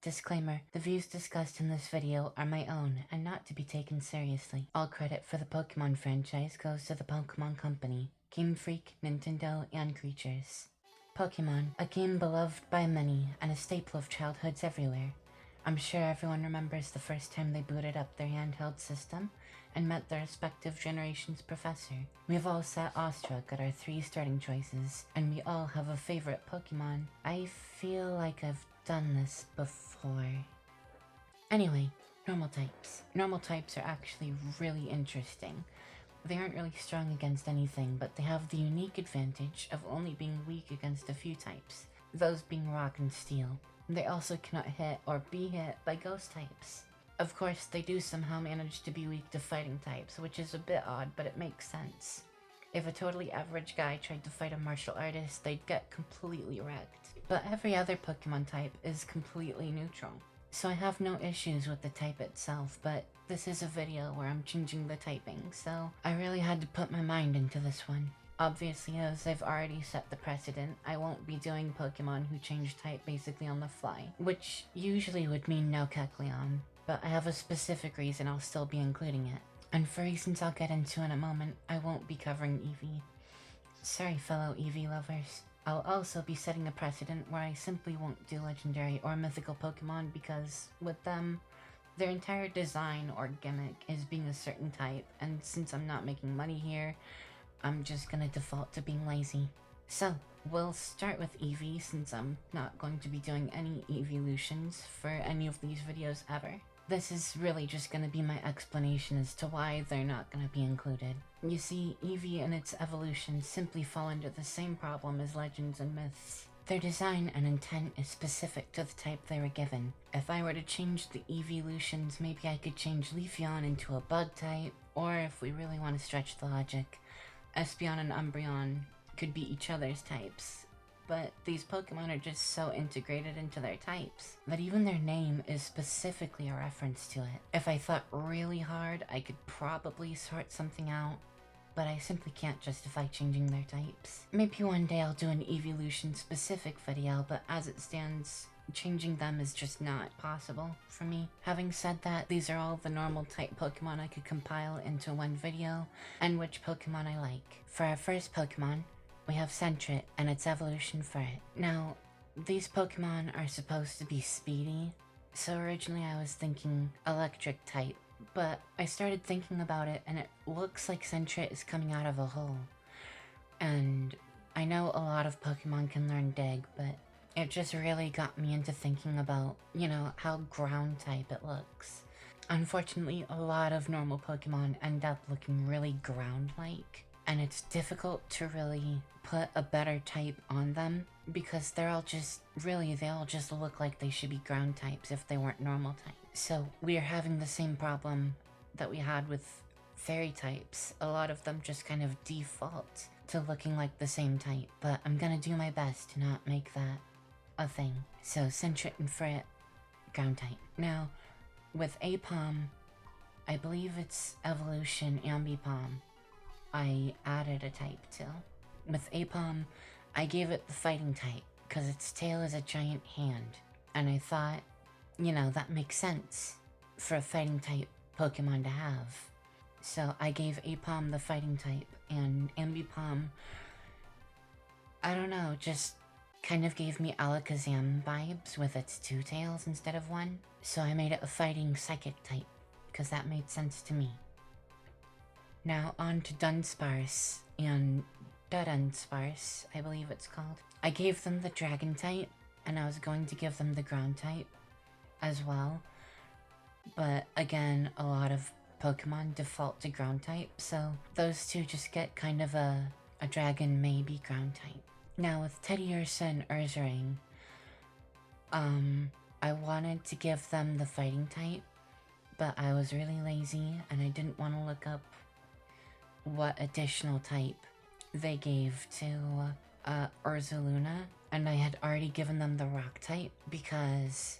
Disclaimer, the views discussed in this video are my own and not to be taken seriously. All credit for the Pokemon franchise goes to the Pokemon Company, Game Freak, Nintendo, and Creatures. Pokemon, a game beloved by many and a staple of childhoods everywhere. I'm sure everyone remembers the first time they booted up their handheld system and met their respective generation's professor. We've all sat awestruck at our 3 starting choices, and we all have a favorite Pokemon. I feel like I've done this before. Anyway, normal types. Normal types are actually really interesting. They aren't really strong against anything, but they have the unique advantage of only being weak against a few types, those being rock and steel. They also cannot hit or be hit by ghost types. Of course, they do somehow manage to be weak to fighting types, which is a bit odd, but it makes sense. If a totally average guy tried to fight a martial artist, they'd get completely wrecked. But every other Pokemon type is completely neutral. So I have no issues with the type itself, but this is a video where I'm changing the typing, so I really had to put my mind into this one. Obviously, as I've already set the precedent, I won't be doing Pokemon who change type basically on the fly, which usually would mean no Kecleon, but I have a specific reason I'll still be including it. And for reasons I'll get into in a moment, I won't be covering Eevee. Sorry, fellow Eevee lovers. I'll also be setting a precedent where I simply won't do legendary or mythical Pokemon because, with them, their entire design or gimmick is being a certain type, and since I'm not making money here, I'm just gonna default to being lazy. So, we'll start with Eevee since I'm not going to be doing any evolutions for any of these videos ever. This is really just gonna be my explanation as to why they're not gonna be included. You see, Eevee and its evolution simply fall under the same problem as legends and myths. Their design and intent is specific to the type they were given. If I were to change the evolutions, maybe I could change Leafeon into a bug type, or if we really want to stretch the logic, Espeon and Umbreon could be each other's types. But these Pokemon are just so integrated into their types that even their name is specifically a reference to it. If I thought really hard, I could probably sort something out, but I simply can't justify changing their types. Maybe one day I'll do an evolution specific video, but as it stands, changing them is just not possible for me. Having said that, these are all the normal type Pokemon I could compile into one video, and which Pokemon I like. For our first Pokemon, we have Sentret and its evolution for it. Now, these Pokemon are supposed to be speedy, so originally I was thinking electric type, but I started thinking about it and it looks like Sentret is coming out of a hole. And I know a lot of Pokemon can learn Dig, but it just really got me into thinking about, how ground type it looks. Unfortunately, a lot of normal Pokemon end up looking really ground-like, and it's difficult to really put a better type on them because they all just look like they should be ground types if they weren't normal types. So we are having the same problem that we had with fairy types. A lot of them just kind of default to looking like the same type, but I'm gonna do my best to not make that a thing. So Sentret and Frit, ground type. Now, with Apom, I believe it's evolution Ambipom, I added a type to. With Apom, I gave it the fighting type, because its tail is a giant hand, and I thought, that makes sense for a fighting type Pokemon to have. So I gave Apom the fighting type, and Ambipom, I don't know, just kind of gave me Alakazam vibes with its 2 tails instead of 1, so I made it a fighting psychic type, because that made sense to me. Now on to Dunsparce and Dunsparce, I believe it's called. I gave them the dragon type, and I was going to give them the ground type as well, but again, a lot of Pokemon default to ground type, so those two just get kind of a dragon maybe ground type. Now with Teddiursa and Ursaring, I wanted to give them the fighting type, but I was really lazy and I didn't want to look up what additional type they gave to Ursaluna, and I had already given them the rock type because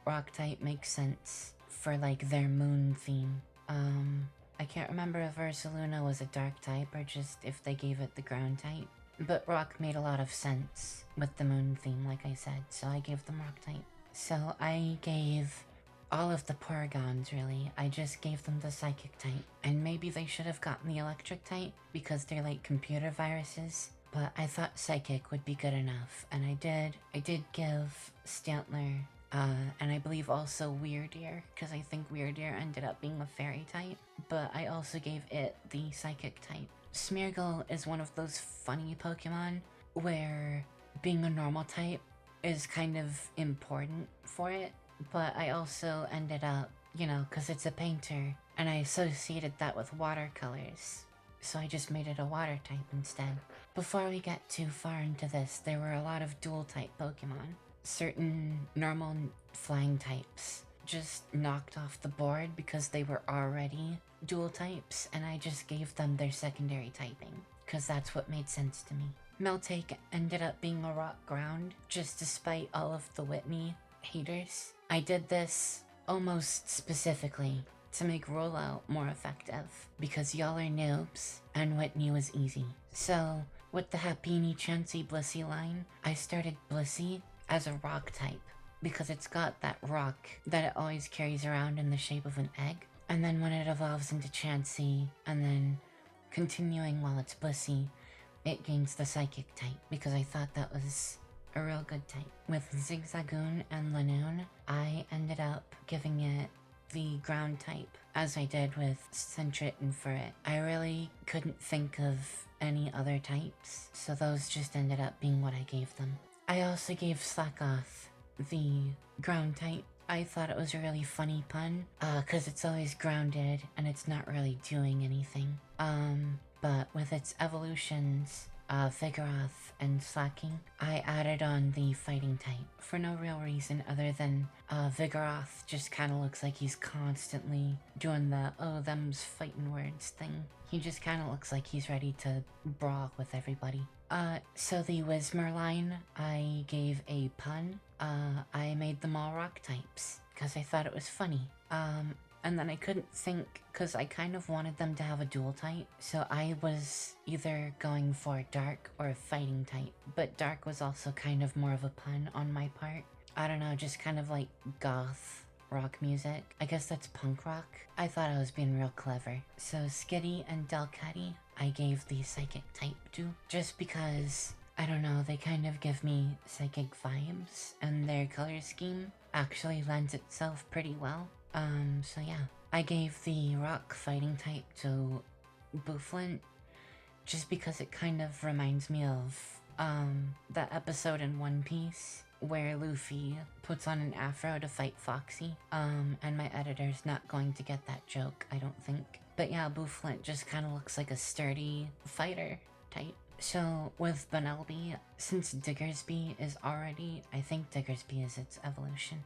rock type makes sense for like their moon theme. I can't remember if Ursaluna was a dark type or just if they gave it the ground type, but rock made a lot of sense with the moon theme, like I said, so I gave them rock type. So I gave all of the Porygons, really. I just gave them the Psychic type. And maybe they should have gotten the Electric type because they're like computer viruses. But I thought Psychic would be good enough, and I did. I did give Stantler, and I believe also Weirdeer, because I think Weirdeer ended up being a Fairy type. But I also gave it the Psychic type. Smeargle is one of those funny Pokemon where being a normal type is kind of important for it. But I also ended up, you know, because it's a painter, and I associated that with watercolors. So I just made it a water type instead. Before we get too far into this, there were a lot of dual type Pokemon. Certain normal flying types just knocked off the board because they were already dual types, and I just gave them their secondary typing, because that's what made sense to me. Meltake ended up being a rock ground, just despite all of the Whitney haters. I did this almost specifically to make rollout more effective, because y'all are noobs and Whitney was easy. So with the Happiny Chansey Blissey line, I started Blissey as a rock type because it's got that rock that it always carries around in the shape of an egg. And then when it evolves into Chansey and then continuing while it's Blissey, it gains the Psychic type because I thought that was a real good type. With Zigzagoon and Lanoon, I ended up giving it the ground type, as I did with Sentret and Furret. I really couldn't think of any other types, so those just ended up being what I gave them. I also gave Slackoth the ground type. I thought it was a really funny pun, cause it's always grounded and it's not really doing anything. But with its evolutions, Vigoroth and Slacking, I added on the fighting type for no real reason other than Vigoroth just kind of looks like he's constantly doing the "oh, them's fighting words" thing. He just kind of looks like he's ready to brawl with everybody. So the Whismur line, I gave a pun. I made them all rock types because I thought it was funny. And then I couldn't think because I kind of wanted them to have a dual type. So I was either going for dark or fighting type. But dark was also kind of more of a pun on my part. I don't know, just kind of like goth rock music. I guess that's punk rock. I thought I was being real clever. So Skitty and Delcatty, I gave the psychic type to. Just because, I don't know, they kind of give me psychic vibes. And their color scheme actually lends itself pretty well. So yeah. I gave the rock fighting type to Bouffalant just because it kind of reminds me of that episode in One Piece where Luffy puts on an afro to fight Foxy. And my editor's not going to get that joke, I don't think. But yeah, Bouffalant just kind of looks like a sturdy fighter type. So with Bunnelby, since Diggersby is already, I think Diggersby is its evolution.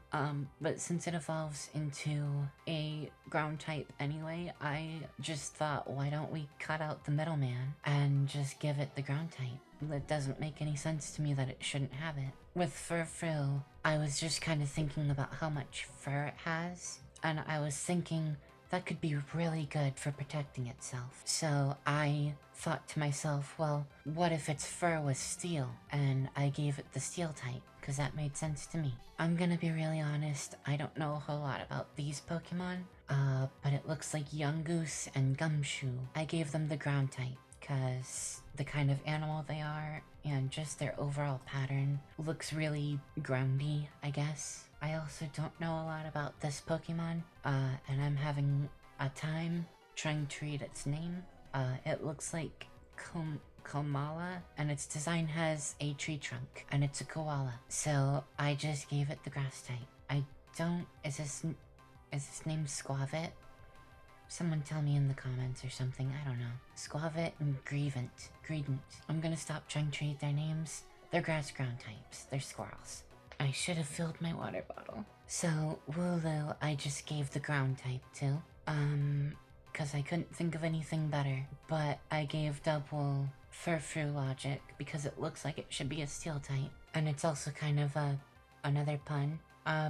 But since it evolves into a ground type anyway, I just thought, why don't we cut out the middleman and just give it the ground type? It doesn't make any sense to me that it shouldn't have it. With Furfrou, I was just kind of thinking about how much fur it has, and I was thinking that could be really good for protecting itself. So I thought to myself, well, what if its fur was steel? And I gave it the steel type, because that made sense to me. I'm gonna be really honest, I don't know a whole lot about these Pokemon, but it looks like Yungoos and Gumshoe. I gave them the ground type, because the kind of animal they are, and just their overall pattern looks really groundy, I guess. I also don't know a lot about this Pokemon, and I'm having a time trying to read its name. It looks like Komala, and its design has a tree trunk, and it's a koala. So I just gave it the grass type. Is this name Squavit? Someone tell me in the comments or something, I don't know. Squavit and Greedent. I'm gonna stop trying to read their names. They're grass ground types. They're squirrels. I should have filled my water bottle. So, Wooloo, I just gave the ground type to. Cause I couldn't think of anything better. But I gave Dubwool Furfrou logic because it looks like it should be a steel type. And it's also kind of another pun,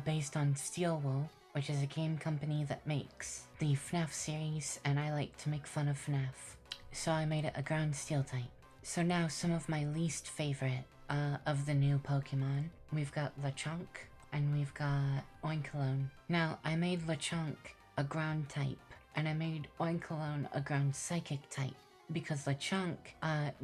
based on Steel Wool, which is a game company that makes the FNAF series, and I like to make fun of FNAF. So I made it a ground steel type. So now some of my least favorite of the new Pokemon. We've got Lechonk. and we've got Oinkalone. Now, I made Lechonk a ground type, and I made Oinkalone a ground psychic type, because Lechonk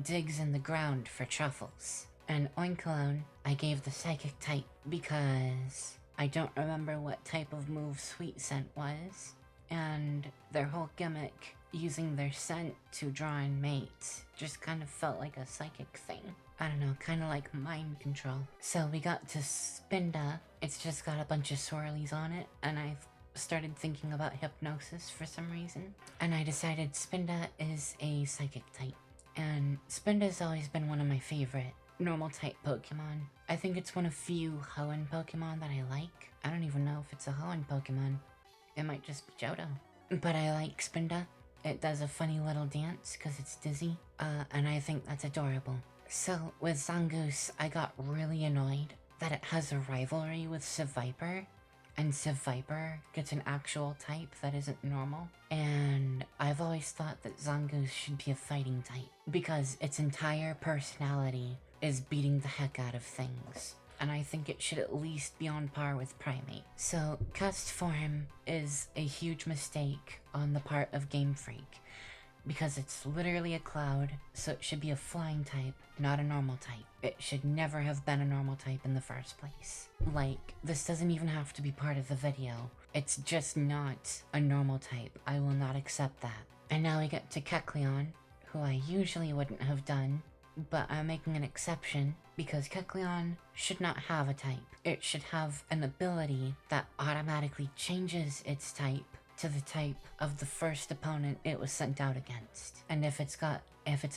digs in the ground for truffles. And Oinkalone, I gave the psychic type because I don't remember what type of move Sweet Scent was, and their whole gimmick using their scent to draw in mates just kind of felt like a psychic thing. I don't know, kind of like mind control. So we got to Spinda. It's just got a bunch of swirlies on it, and I've started thinking about hypnosis for some reason. And I decided Spinda is a psychic type. And Spinda's always been one of my favorite normal type Pokemon. I think it's one of few Hoenn Pokemon that I like. I don't even know if it's a Hoenn Pokemon. It might just be Johto. But I like Spinda. It does a funny little dance because it's dizzy, and I think that's adorable. So with Zangoose, I got really annoyed that it has a rivalry with Seviper, and Seviper gets an actual type that isn't normal. And I've always thought that Zangoose should be a fighting type because its entire personality is beating the heck out of things. And I think it should at least be on par with Primate. So Cust Form is a huge mistake on the part of Game Freak, because it's literally a cloud, so it should be a flying type, not a normal type. It should never have been a normal type in the first place. Like, this doesn't even have to be part of the video. It's just not a normal type. I will not accept that. And now we get to Kecleon, who I usually wouldn't have done, but I'm making an exception because Kecleon should not have a type. It should have an ability that automatically changes its type to the type of the first opponent it was sent out against. And if its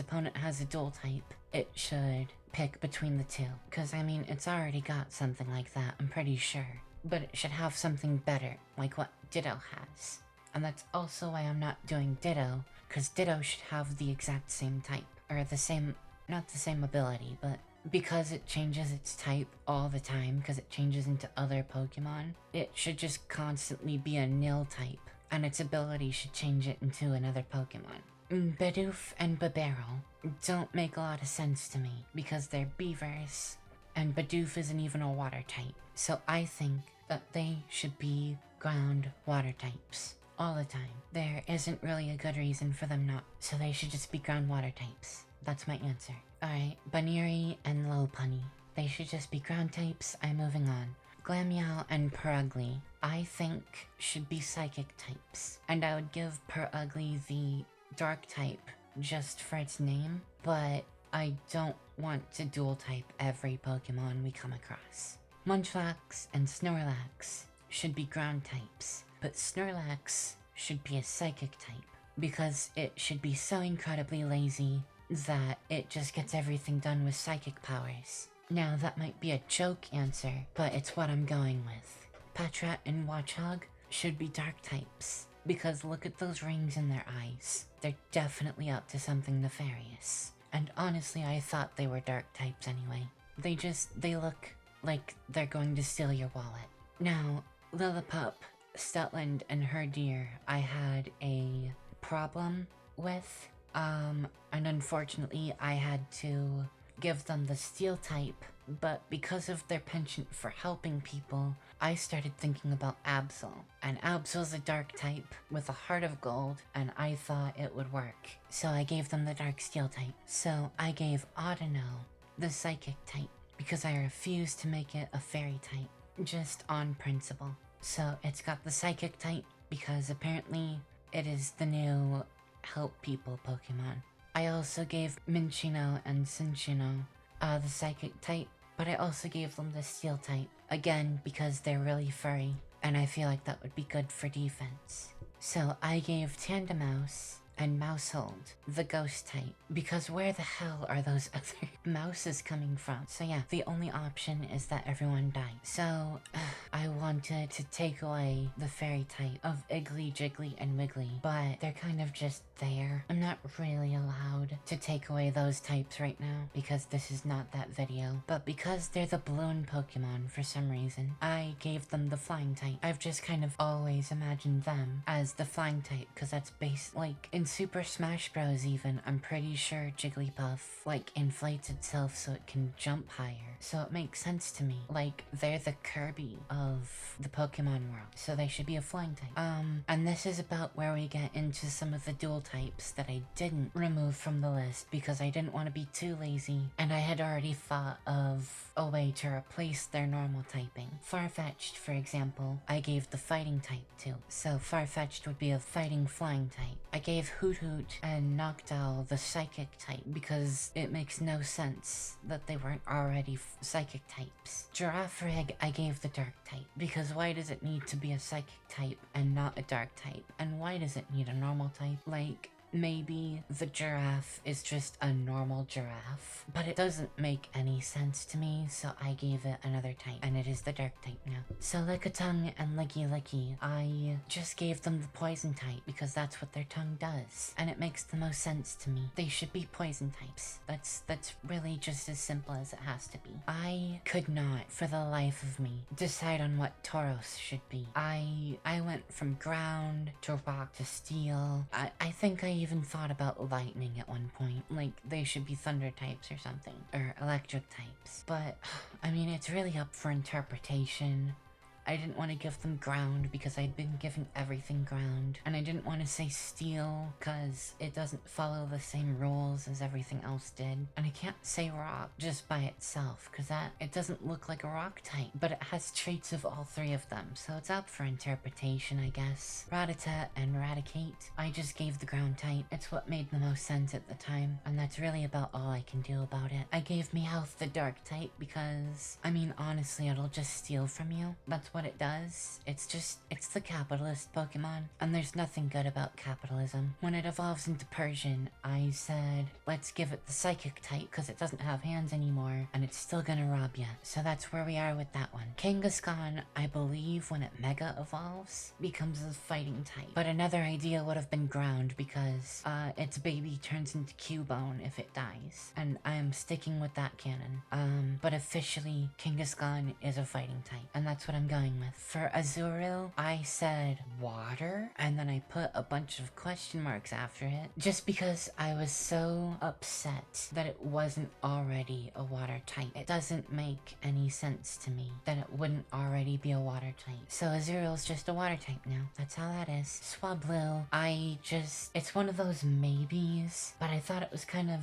opponent has a dual type, it should pick between the two. Cause I mean, it's already got something like that, I'm pretty sure. But it should have something better, like what Ditto has. And that's also why I'm not doing Ditto, cause Ditto should have the exact same type. Or the same, not the same ability, but because it changes its type all the time, because it changes into other Pokemon, it should just constantly be a nil type, and its ability should change it into another Pokemon. Bidoof and Bibarel don't make a lot of sense to me, because they're beavers, and Bidoof isn't even a water type. So I think that they should be ground water types all the time. There isn't really a good reason for them not, so they should just be ground water types. That's my answer. Alright, Baniri and Lopunny. They should just be ground types. I'm moving on. Glameow and Purugly, I think, should be psychic types. And I would give Purugly the dark type just for its name, but I don't want to dual type every Pokemon we come across. Munchlax and Snorlax should be ground types, but Snorlax should be a psychic type because it should be so incredibly lazy that it just gets everything done with psychic powers. Now that might be a joke answer, but it's what I'm going with. Patrat and Watchog should be dark types, because look at those rings in their eyes. They're definitely up to something nefarious. And honestly, I thought they were dark types anyway. They look like they're going to steal your wallet. Now, Lillipup, Stutland, and Herdeer I had a problem with. And unfortunately I had to give them the steel type, but because of their penchant for helping people, I started thinking about Absol. And Absol's a dark type with a heart of gold, and I thought it would work. So I gave them the dark steel type. So I gave Audino the psychic type, because I refused to make it a fairy type, just on principle. So it's got the psychic type, because apparently it is the new help people Pokemon. I also gave Minccino and Cinccino the psychic type, but I also gave them the steel type, again because they're really furry, and I feel like that would be good for defense. So I gave Tandemaus and Mousehold the ghost type, because where the hell are those other mouses coming from? So yeah, the only option is that everyone died. So I wanted to take away the fairy type of Iggly, Jiggly, and Wiggly, but they're kind of just there. I'm not really allowed to take away those types right now because this is not that video, but because they're the balloon Pokemon for some reason, I gave them the flying type. I've just kind of always imagined them as the flying type because that's like in In Super Smash Bros. Even, I'm pretty sure Jigglypuff, like, inflates itself so it can jump higher. So it makes sense to me. Like, they're the Kirby of the Pokemon world, so they should be a flying type. And this is about where we get into some of the dual types that I didn't remove from the list because I didn't want to be too lazy, and I had already thought of a way to replace their normal typing. Farfetch'd, for example, I gave the fighting type to. So Farfetch'd would be a fighting flying type. I gave Hoot Hoot and Noctowl the psychic type because it makes no sense that they weren't already psychic types. Girafarig I gave the dark type because why does it need to be a psychic type and not a dark type? And why does it need a normal type? Like, maybe the giraffe is just a normal giraffe, but it doesn't make any sense to me, so I gave it another type, and it is the dark type now. So Lickitung and Licky Licky, I just gave them the poison type because that's what their tongue does, and it makes the most sense to me. They should be poison types. That's really just as simple as it has to be. I could not, for the life of me, decide on what Tauros should be. I went from ground to rock to steel. I think I even thought about lightning at one point. Like, they should be thunder types or something. Or electric types. But, I mean, it's really up for interpretation. I didn't want to give them ground because I'd been giving everything ground. And I didn't want to say steel because it doesn't follow the same rules as everything else did. And I can't say rock just by itself because it doesn't look like a rock type. But it has traits of all three of them, so it's up for interpretation, I guess. Rattata and Raticate, I just gave the ground type. It's what made the most sense at the time, and that's really about all I can do about it. I gave Meowth the dark type because, I mean, honestly, it'll just steal from you. That's what it does. It's the capitalist Pokemon, and there's nothing good about capitalism. When it evolves into Persian, I said, let's give it the psychic type because it doesn't have hands anymore, and it's still gonna rob ya. So that's where we are with that one. Kangaskhan, I believe when it mega evolves, becomes a fighting type. But another idea would have been ground because its baby turns into Cubone if it dies, and I am sticking with that canon. But officially, Kangaskhan is a fighting type, and that's what I'm going with. For Azurill, I said water, and then I put a bunch of question marks after it, just because I was so upset that it wasn't already a water type. It doesn't make any sense to me that it wouldn't already be a water type. So Azurill's just a water type now. That's how that is. Swablu, it's one of those maybes, but I thought it was kind of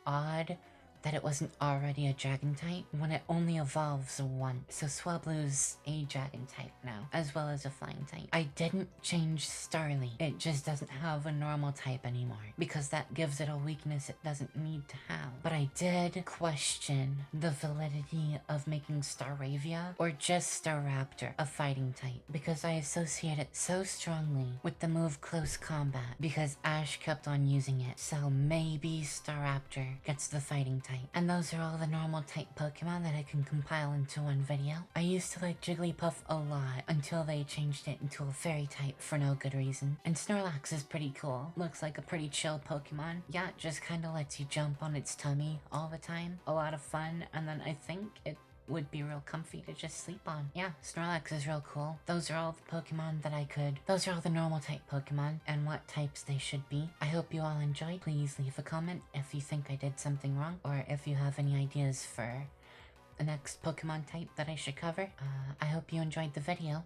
odd that it wasn't already a dragon type when it only evolves once. So Swablu's a dragon type now, as well as a flying type. I didn't change Starly. It just doesn't have a normal type anymore because that gives it a weakness it doesn't need to have. But I did question the validity of making Staravia or just Staraptor a fighting type because I associate it so strongly with the move Close Combat because Ash kept on using it. So maybe Staraptor gets the fighting type. And those are all the normal type Pokemon that I can compile into one video. I used to like Jigglypuff a lot until they changed it into a fairy type for no good reason. And Snorlax is pretty cool. Looks like a pretty chill Pokemon. Yeah, it just kind of lets you jump on its tummy all the time. A lot of fun, and then I think it would be real comfy to just sleep on. Yeah, Snorlax is real cool. Those are all the Pokemon those are all the normal type Pokemon and what types they should be. I hope you all enjoyed. Please leave a comment if you think I did something wrong or if you have any ideas for the next Pokemon type that I should cover. I hope you enjoyed the video.